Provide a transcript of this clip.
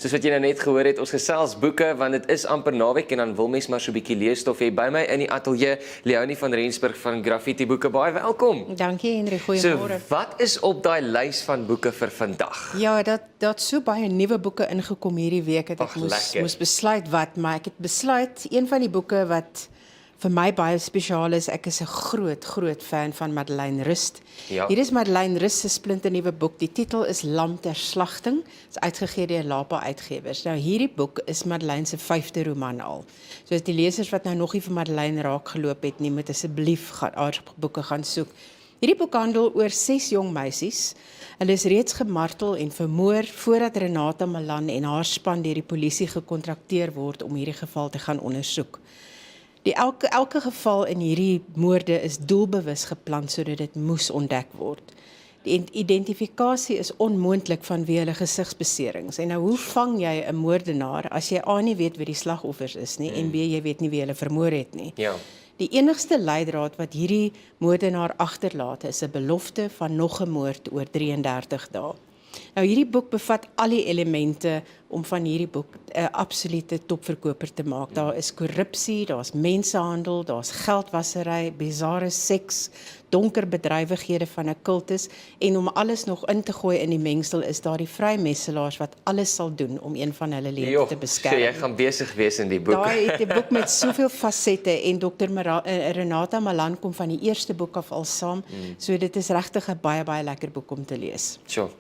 Soos wat jy nou net gehoor het, ons gesels boeke, want dit is amper naweek en dan wil mens maar so 'n bietjie leesstof hê. By my in die ateljee, Leonie van Rensburg van Graffiti Boeke. Baie welkom. Dankie Henry, So, goeiemôre. wat is op daai lys van boeke vir vandag? Ja, dat so baie nuwe boeke ingekom hierdie week het Ag, ek lekker. moes besluit wat, maar ek het besluit een van die boeke wat vir my baie spesiaal is. Ek is 'n groot fan van Madeleine Rust. Ja. Hier is Madeleine Rust se splinternuwe boek. Die titel is Lam ter slagting. Dit is uitgegee deur Lapa Uitgewers. Nou hierdie boek is Madeleine se 5de roman al. So as die lesers wat nou nog nie vir Madeleine raak geloop het nie, moet asseblief haar boeke gaan soek. Hierdie boek handel oor 6 jong meisies. Hulle is reeds gemartel en vermoor voordat Renata Malan en haar span deur die polisie gekontrakteer word om hierdie geval te gaan ondersoek. Elke geval in hierdie moorde is doelbewus geplan sodat dit moes ontdek word. Die identifikasie is onmoontlik vanweë hulle gesigsbeserings. En nou hoe vang jy 'n moordenaar as jy A nie weet wie die slagoffers is nie en B jy weet nie wie hulle vermoor het nie. Ja. Die enigste leidraad wat hierdie moordenaar agterlaat is 'n belofte van nog 'n moord oor 33 dae. Nou hierdie boek bevat al die elemente om van hierdie boek 'n absolute topverkoper te maak. Daar is korrupsie, daar's mensenhandel, daar's geldwasery, bizarre seks, donker bedrywighede van 'n kultus en om alles nog in te gooi in die mengsel is daar die vrymesselaars wat alles sal doen om een van hulle lede te So beskerm. jy gaan besig wees in die boek. Daai het 'n boek met soveel fasette en Dr. Renata Malan kom van die eerste boek af al saam. So dit is regtig 'n baie lekker boek om te lees. Sure.